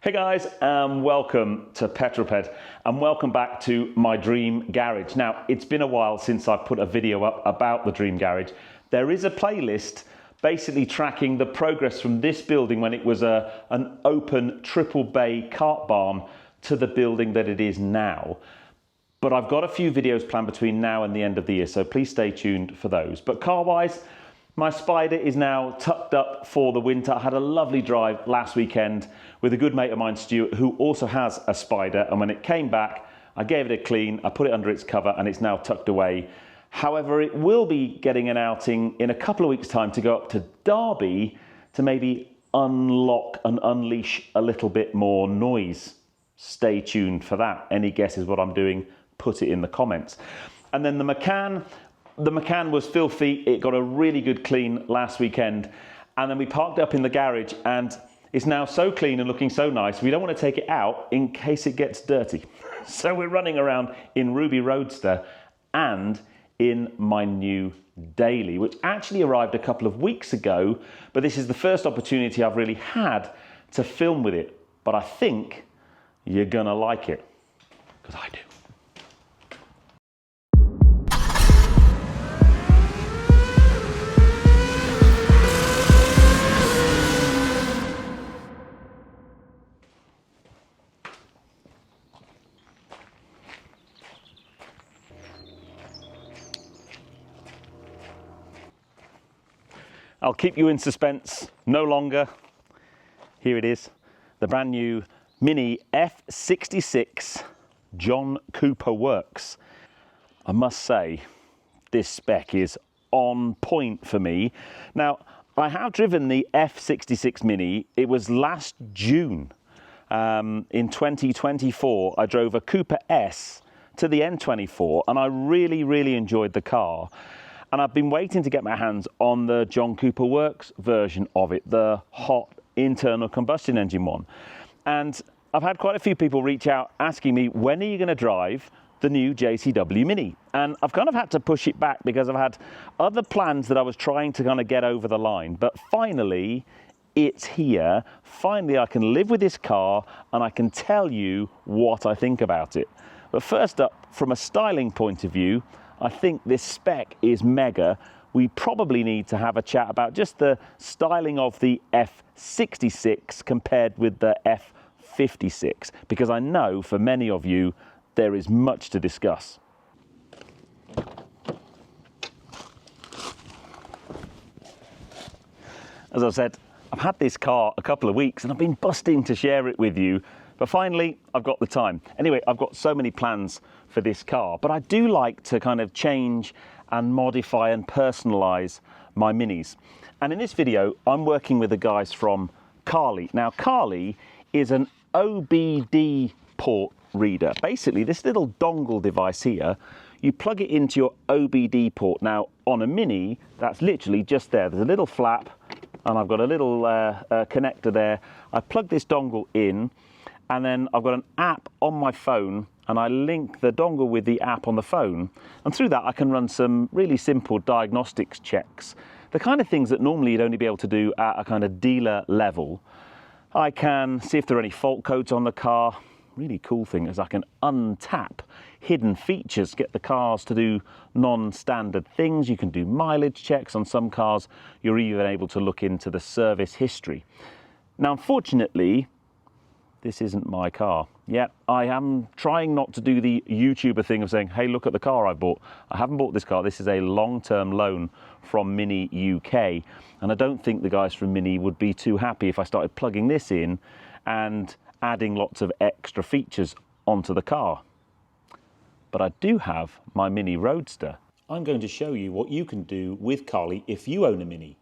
Hey guys, welcome to Petrol Ped and welcome back to my dream garage. Now, it's been a while since I've put a video up about the dream garage. There is a playlist basically tracking the progress from this building when it was an open triple bay cart barn to the building that it is now. But I've got a few videos planned between now and the end of the year, so please stay tuned for those. But car-wise, my Spider is now tucked up for the winter. I had a lovely drive last weekend with a good mate of mine, Stuart, who also has a Spider. And when it came back, I gave it a clean, I put it under its cover, and it's now tucked away. However, it will be getting an outing in a couple of weeks' time to go up to Derby to maybe unlock and unleash a little bit more noise. Stay tuned for that. Any guesses what I'm doing? Put it in the comments. And then the Macan was filthy. It got a really good clean last weekend, and then we parked up in the garage and it's now so clean and looking so nice, we don't want to take it out in case it gets dirty. So we're running around in Ruby Roadster and in my new Daily, which actually arrived a couple of weeks ago, but this is the first opportunity I've really had to film with it. But I think you're gonna like it, because I do. I'll keep you in suspense no longer. Here it is, the brand new Mini F66 John Cooper Works. I must say, this spec is on point for me. Now, I have driven the F66 Mini. It was last June. In 2024, I drove a Cooper S to the N24 and I really enjoyed the car. And I've been waiting to get my hands on the John Cooper Works version of it, the hot internal combustion engine one. And I've had quite a few people reach out asking me, when are you going to drive the new JCW Mini? And I've kind of had to push it back because I've had other plans that I was trying to kind of get over the line. But finally, it's here. Finally, I can live with this car and I can tell you what I think about it. But first up, from a styling point of view, I think this spec is mega. We probably need to have a chat about just the styling of the F66 compared with the F56, because I know for many of you there is much to discuss. As I said, I've had this car a couple of weeks and I've been busting to share it with you, but finally I've got the time. Anyway, I've got so many plans for this car, but I do like to kind of change and modify and personalize my Minis. And in this video, I'm working with the guys from Carly. Now, Carly is an OBD port reader. Basically, this little dongle device here, you plug it into your OBD port. Now, on a Mini, that's literally just there. There's a little flap, and I've got a little connector there. I plug this dongle in, and then I've got an app on my phone, and I link the dongle with the app on the phone. And through that, I can run some really simple diagnostics checks. The kind of things that normally you'd only be able to do at a kind of dealer level. I can see if there are any fault codes on the car. Really cool thing is I can untap hidden features, get the cars to do non-standard things. You can do mileage checks on some cars. You're even able to look into the service history. Now, unfortunately, this isn't my car. Yeah, I am trying not to do the YouTuber thing of saying, hey, look at the car I bought. I haven't bought this car. This is a long-term loan from Mini UK. And I don't think the guys from Mini would be too happy if I started plugging this in and adding lots of extra features onto the car. But I do have my Mini Roadster. I'm going to show you what you can do with Carly if you own a Mini,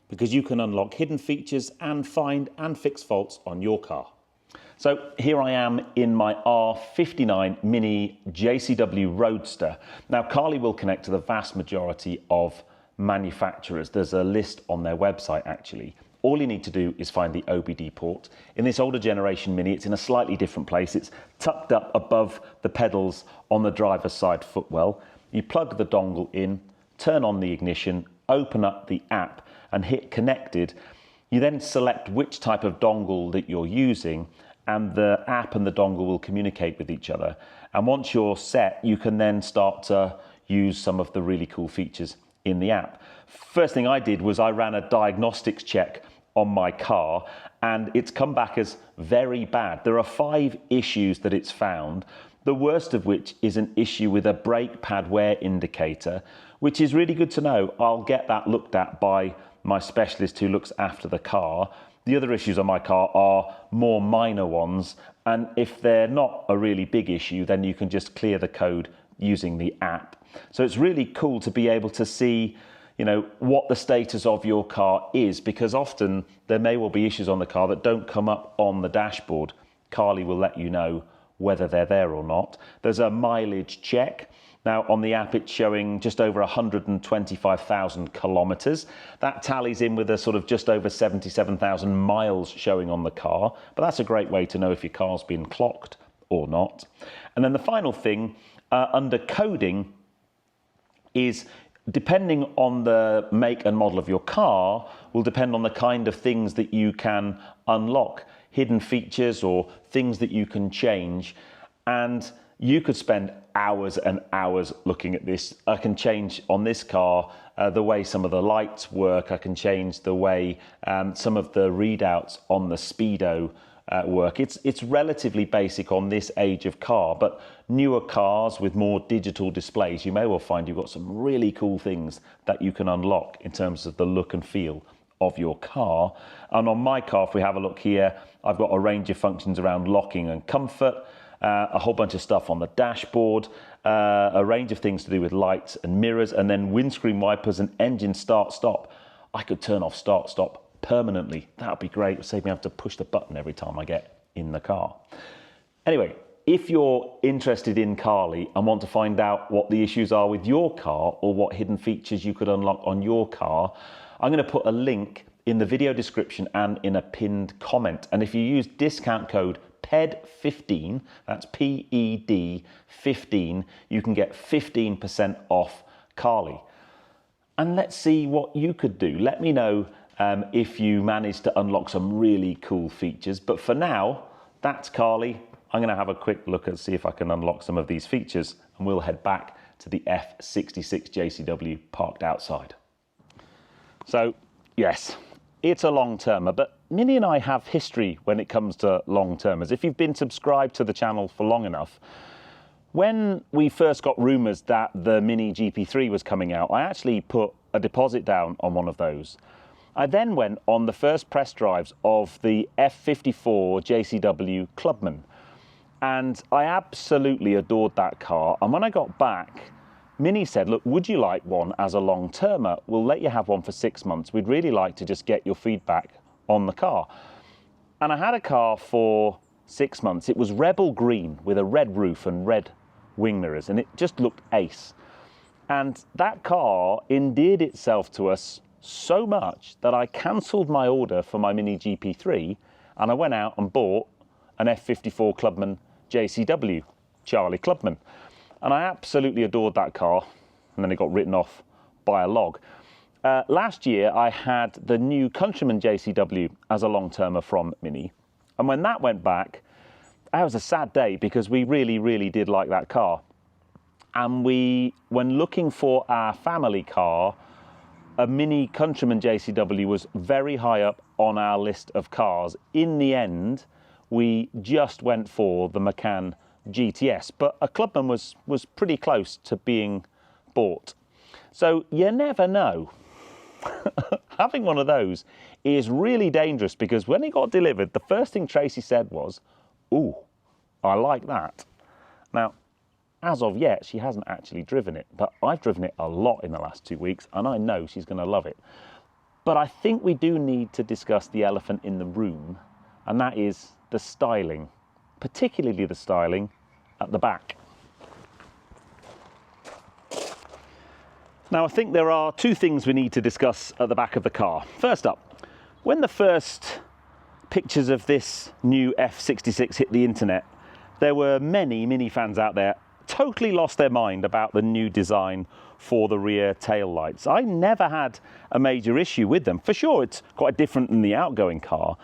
because you can unlock hidden features and find and fix faults on your car. So here I am in my R59 Mini JCW Roadster. Now, Carly will connect to the vast majority of manufacturers. There's a list on their website, actually. All you need to do is find the OBD port. In this older generation Mini, it's in a slightly different place. It's tucked up above the pedals on the driver's side footwell. You plug the dongle in, turn on the ignition, open up the app and hit connected. You then select which type of dongle that you're using, and the app and the dongle will communicate with each other. And once you're set, you can then start to use some of the really cool features in the app. First thing I did was I ran a diagnostics check on my car, and it's come back as very bad. There are 5 issues that it's found, the worst of which is an issue with a brake pad wear indicator, which is really good to know. I'll get that looked at by my specialist who looks after the car. The other issues on my car are more minor ones, and if they're not a really big issue, then you can just clear the code using the app. So it's really cool to be able to see, you know, what the status of your car is, because often there may well be issues on the car that don't come up on the dashboard. Carly will let you know whether they're there or not. There's a mileage check. Now on the app it's showing just over 125,000 kilometers. That tallies in with a sort of just over 77,000 miles showing on the car, but that's a great way to know if your car's been clocked or not. And then the final thing under coding is, depending on the make and model of your car, will depend on the kind of things that you can unlock, hidden features or things that you can change. And you could spend hours and hours looking at this. I can change on this car the way some of the lights work. I can change the way some of the readouts on the speedo work. It's relatively basic on this age of car, but newer cars with more digital displays, you may well find you've got some really cool things that you can unlock in terms of the look and feel of your car. And on my car, if we have a look here, I've got a range of functions around locking and comfort, a whole bunch of stuff on the dashboard, a range of things to do with lights and mirrors, and then windscreen wipers and engine start-stop. I could turn off start-stop permanently. That would be great. It would save me having to push the button every time I get in the car. Anyway, if you're interested in Carly and want to find out what the issues are with your car or what hidden features you could unlock on your car, I'm going to put a link in the video description and in a pinned comment. And if you use discount code PED15, that's PED 15, you can get 15% off Carly. And let's see what you could do. Let me know if you manage to unlock some really cool features. But for now, that's Carly. I'm going to have a quick look and see if I can unlock some of these features, and we'll head back to the F66 JCW parked outside. So, yes, it's a long-termer, but Mini and I have history when it comes to long-termers. If you've been subscribed to the channel for long enough, when we first got rumours that the Mini GP3 was coming out, I actually put a deposit down on one of those. I then went on the first press drives of the F54 JCW Clubman, and I absolutely adored that car. And when I got back, Mini said, look, would you like one as a long-termer? We'll let you have one for 6 months. We'd really like to just get your feedback on the car. And I had a car for 6 months. It was Rebel Green with a red roof and red wing mirrors, and it just looked ace. And that car endeared itself to us so much that I cancelled my order for my Mini GP3 and I went out and bought an F54 Clubman JCW, Charlie Clubman. And I absolutely adored that car, and then it got written off by a log. Last year I had the new Countryman JCW as a long-termer from Mini, and when that went back, that was a sad day because we really, really did like that car. And when looking for our family car, a Mini Countryman JCW was very high up on our list of cars. In the end, we just went for the Macan GTS, but a Clubman was pretty close to being bought. So you never know. Having one of those is really dangerous, because when it got delivered, the first thing Tracy said was, ooh, I like that. Now, as of yet, she hasn't actually driven it, but I've driven it a lot in the last 2 weeks, and I know she's going to love it. But I think we do need to discuss the elephant in the room, and that is the styling, particularly the styling at the back. Now, I think there are 2 things we need to discuss at the back of the car. First up, when the first pictures of this new F66 hit the internet, there were many Mini fans out there totally lost their mind about the new design for the rear tail lights. I never had a major issue with them. For sure, it's quite different than the outgoing car,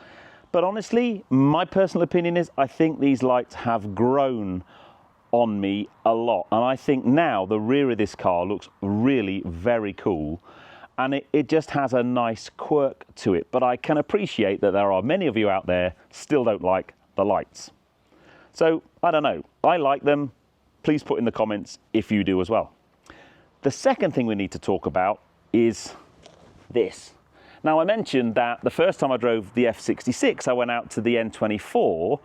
But honestly, my personal opinion is I think these lights have grown on me a lot. And I think now the rear of this car looks really very cool. And it just has a nice quirk to it. But I can appreciate that there are many of you out there still don't like the lights. So, I don't know. I like them. Please put in the comments if you do as well. The second thing we need to talk about is this. Now, I mentioned that the first time I drove the F66, I went out to the N24.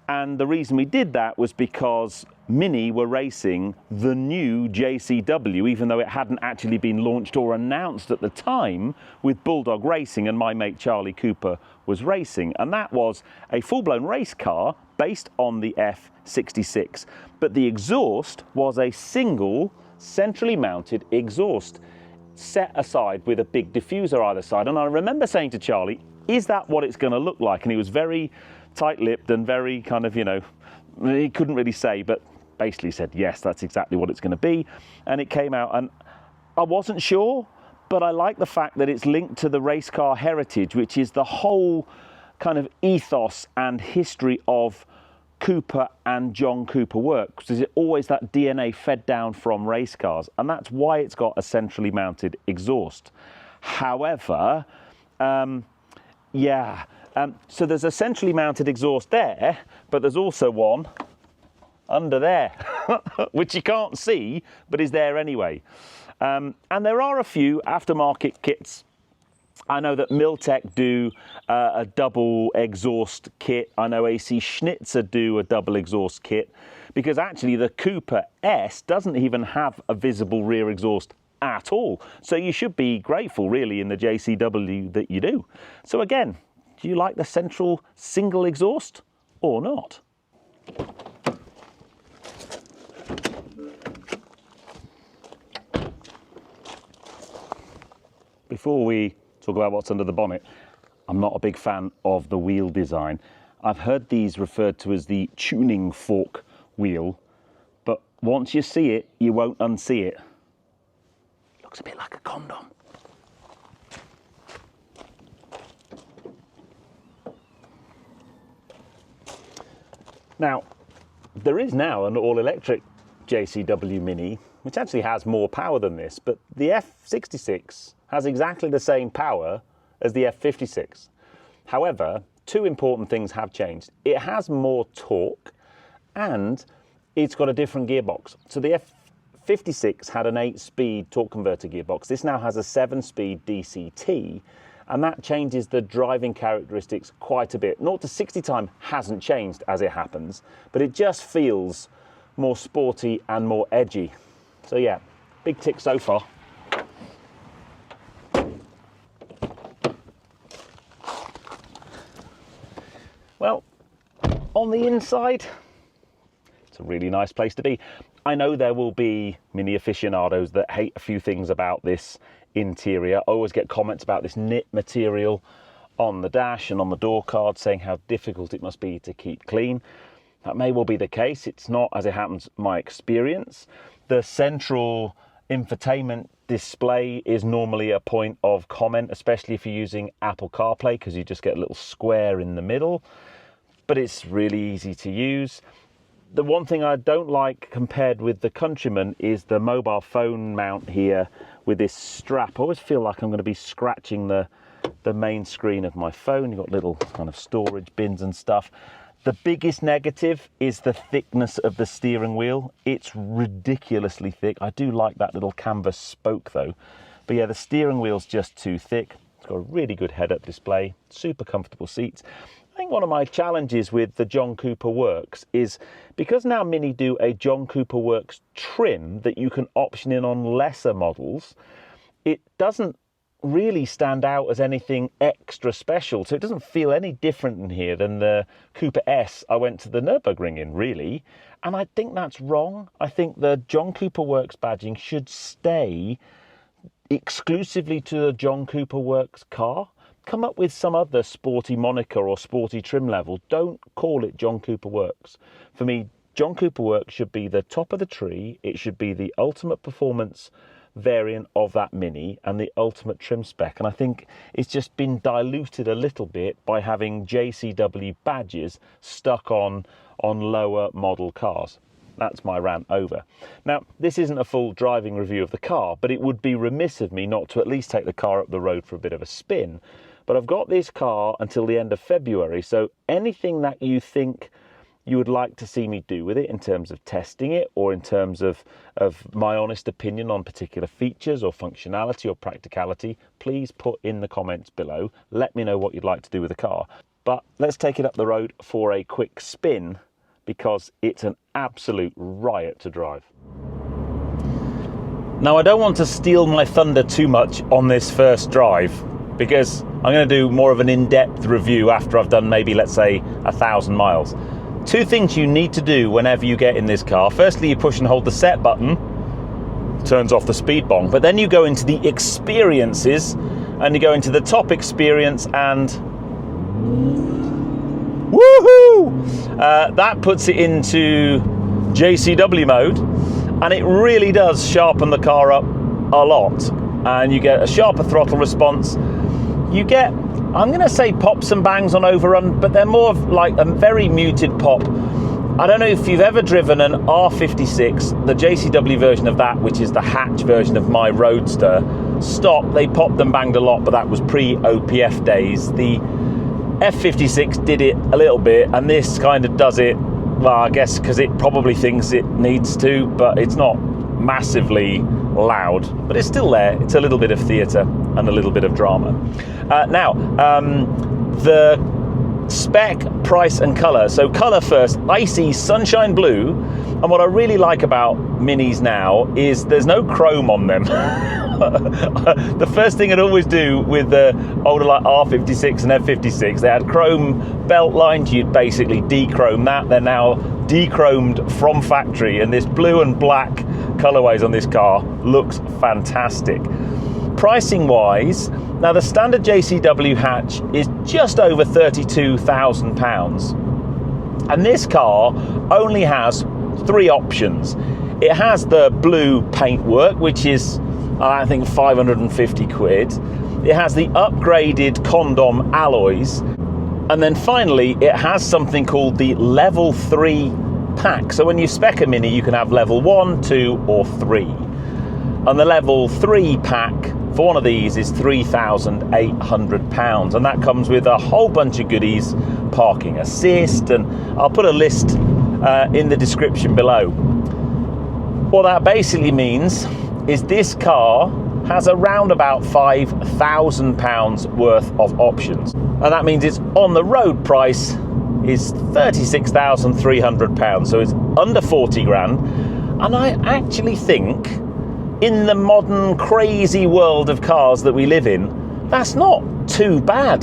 And the reason we did that was because Mini were racing the new JCW, even though it hadn't actually been launched or announced at the time, with Bulldog Racing, and my mate Charlie Cooper was racing. And that was a full-blown race car based on the F66. But the exhaust was a single centrally mounted exhaust set aside with a big diffuser either side. And I remember saying to Charlie, is that what it's going to look like? And he was very tight-lipped and very kind of, you know, he couldn't really say, but basically said, yes, that's exactly what it's going to be. And it came out, and I wasn't sure, but I like the fact that it's linked to the race car heritage, which is the whole kind of ethos and history of Cooper and John Cooper Works. There's always that DNA fed down from race cars, and that's why it's got a centrally mounted exhaust. However, so there's a centrally mounted exhaust there, but there's also one under there, which you can't see, but is there anyway. And there are a few aftermarket kits. I know that Miltech do a double exhaust kit. I know AC Schnitzer do a double exhaust kit, because actually the Cooper S doesn't even have a visible rear exhaust at all. So you should be grateful really in the JCW that you do. So again, do you like the central single exhaust or not? Before we talk about what's under the bonnet, I'm not a big fan of the wheel design. I've heard these referred to as the tuning fork wheel, but once you see it, you won't unsee it. Looks a bit like a condom. Now, there is now an all-electric JCW Mini, which actually has more power than this, but the F66 has exactly the same power as the F56. However, two important things have changed. It has more torque, and it's got a different gearbox. So the F56 had an 8-speed torque converter gearbox. This now has a 7-speed DCT, and that changes the driving characteristics quite a bit. 0 to 60 time hasn't changed as it happens, but it just feels more sporty and more edgy. So yeah, big tick so far. Well, on the inside, it's a really nice place to be. I know there will be Mini aficionados that hate a few things about this interior. I always get comments about this knit material on the dash and on the door card saying how difficult it must be to keep clean. That may well be the case. It's not, as it happens, my experience. The central infotainment display is normally a point of comment, especially if you're using Apple CarPlay, because you just get a little square in the middle, but it's really easy to use. The one thing I don't like compared with the Countryman is the mobile phone mount here with this strap. I always feel like I'm going to be scratching the main screen of my phone. You've got little kind of storage bins and stuff. The biggest negative is the thickness of the steering wheel. It's ridiculously thick. I do like that little canvas spoke though. But yeah, the steering wheel's just too thick. It's got a really good head-up display, super comfortable seats. I think one of my challenges with the John Cooper Works is because now Mini do a John Cooper Works trim that you can option in on lesser models, it doesn't really stand out as anything extra special. So it doesn't feel any different in here than the Cooper S I went to the Nürburgring in, really. And I think that's wrong. I think the John Cooper Works badging should stay exclusively to the John Cooper Works car. Come up with some other sporty moniker or sporty trim level. Don't call it John Cooper Works. For me, John Cooper Works should be the top of the tree. It should be the ultimate performance variant of that Mini and the ultimate trim spec, and I think it's just been diluted a little bit by having JCW badges stuck on lower model cars. That's my rant over. Now, this isn't a full driving review of the car, but it would be remiss of me not to at least take the car up the road for a bit of a spin. But I've got this car until the end of February, so anything that you think you would like to see me do with it in terms of testing it, or in terms of my honest opinion on particular features or functionality or practicality, please put in the comments below. Let me know what you'd like to do with the car. But let's take it up the road for a quick spin, because it's an absolute riot to drive. Now, I don't want to steal my thunder too much on this first drive, because I'm going to do more of an in-depth review after I've done maybe, let's say, 1,000 miles. Two things you need to do whenever you get in this car. Firstly, you push and hold the set button, turns off the speed bong, but then you go into the experiences, and you go into the top experience, and woohoo! That puts it into JCW mode, and it really does sharpen the car up a lot, and you get a sharper throttle response. You get, I'm going to say, pops and bangs on overrun, but they're more of like a very muted pop. I don't know if you've ever driven an R56, the JCW version of that, which is the hatch version of my Roadster. Stock, they popped and banged a lot, but that was pre-OPF days. The F56 did it a little bit, and this kind of does it, well, I guess because it probably thinks it needs to, but it's not massively loud, but it's still there. It's a little bit of theatre and a little bit of drama. Now, the spec, price and colour. So colour first, icy sunshine blue, and what I really like about Minis now is there's no chrome on them. The first thing I'd always do with the older like R56 and F56, they had chrome belt lines. You'd basically de-chrome that. They're now de-chromed from factory, and this blue and black colorways on this car looks fantastic. Pricing wise, now the standard JCW hatch is just over £32,000, and this car only has three options. It has the blue paintwork, which is I think 550 quid. It has the upgraded condom alloys, and then finally it has something called the level 3 pack. So when you spec a Mini, you can have level 1, 2 or 3, and the level 3 pack for one of these is £3,800, and that comes with a whole bunch of goodies, parking assist, and I'll put a list in the description below. What that basically means is this car has around about £5,000 worth of options, and that means its on the road price is £36,300, so it's under 40 grand. And I actually think, in the modern crazy world of cars that we live in, that's not too bad.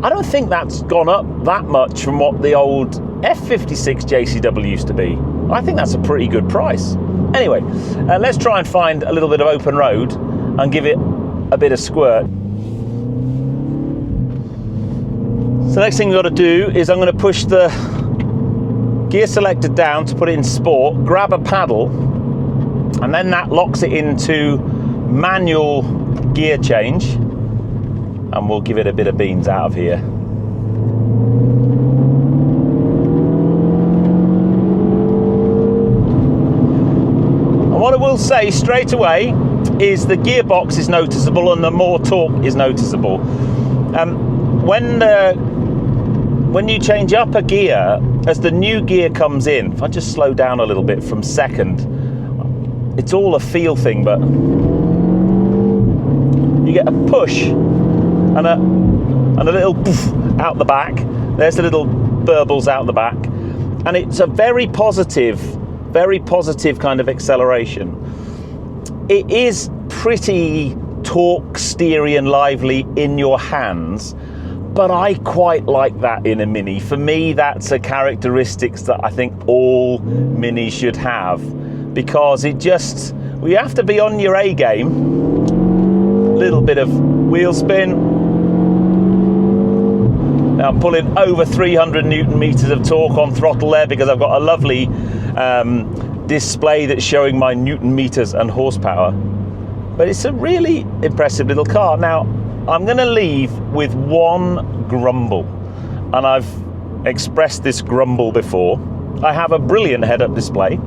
I don't think that's gone up that much from what the old F56 JCW used to be. I think that's a pretty good price. Anyway, let's try and find a little bit of open road and give it a bit of squirt. So next thing we've got to do is I'm going to push the gear selector down to put it in sport, grab a paddle, and then that locks it into manual gear change, and we'll give it a bit of beans out of here. And what I will say straight away is the gearbox is noticeable and the more torque is noticeable. When you change up a gear, as the new gear comes in, if I just slow down a little bit from second, it's all a feel thing, but you get a push and a little poof out the back. There's the little burbles out the back, and it's a very positive kind of acceleration. It is pretty torque steery and lively in your hands, but I quite like that in a Mini. For me, that's a characteristics that I think all Minis should have, because it just, we have to be on your A game. Little bit of wheel spin. Now I'm pulling over 300 Newton meters of torque on throttle there, because I've got a lovely display that's showing my Newton meters and horsepower. But it's a really impressive little car. Now, I'm going to leave with one grumble, and I've expressed this grumble before. I have a brilliant head-up display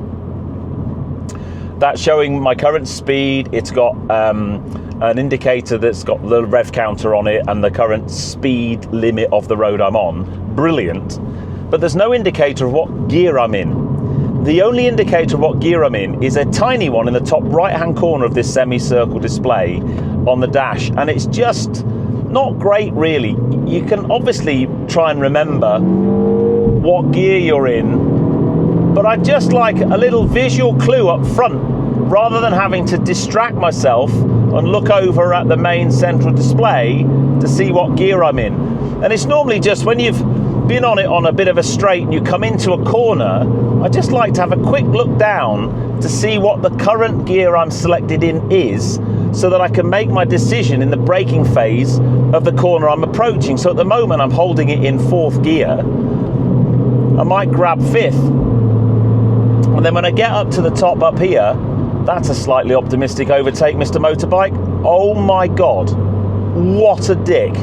that's showing my current speed. It's got an indicator that's got the rev counter on it and the current speed limit of the road I'm on. Brilliant. But there's no indicator of what gear I'm in. The only indicator of what gear I'm in is a tiny one in the top right-hand corner of this semicircle display on the dash, and it's just not great, really. You can obviously try and remember what gear you're in, but I'd just like a little visual clue up front, rather than having to distract myself and look over at the main central display to see what gear I'm in. And it's normally just when you've been on it on a bit of a straight and you come into a corner, I just like to have a quick look down to see what the current gear I'm selected in is, so that I can make my decision in the braking phase of the corner I'm approaching. So at the moment I'm holding it in 4th gear. I might grab 5th, and then when I get up to the top up here, that's a slightly optimistic overtake, Mr. Motorbike. Oh my God, what a dick.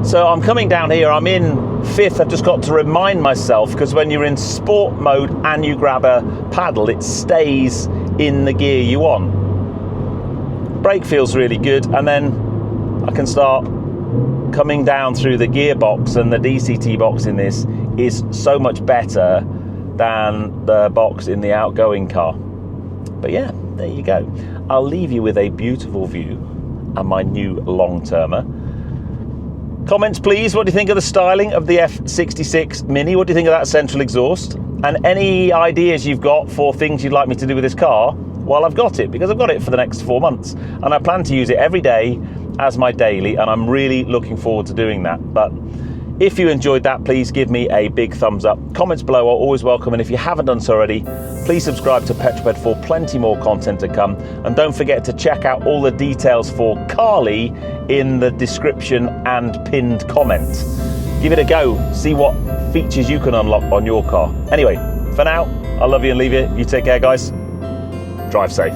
So I'm coming down here, I'm in 5th. I've just got to remind myself, because when you're in sport mode and you grab a paddle, it stays in the gear you want. Brake feels really good, and then I can start coming down through the gearbox, and the DCT box in this is so much better than the box in the outgoing car. But yeah, there you go. I'll leave you with a beautiful view and my new long-termer. Comments please, what do you think of the styling of the F66 Mini? What do you think of that central exhaust? And any ideas you've got for things you'd like me to do with this car? Well, I've got it, because I've got it for the next 4 months, and I plan to use it every day as my daily, and I'm really looking forward to doing that. But if you enjoyed that, please give me a big thumbs up. Comments below are always welcome, and if you haven't done so already, please subscribe to Petrol Ped for plenty more content to come. And don't forget to check out all the details for Carly in the description and pinned comment. Give it a go, see what features you can unlock on your car. Anyway, for now, I love you and leave you. You take care, guys. Drive safe.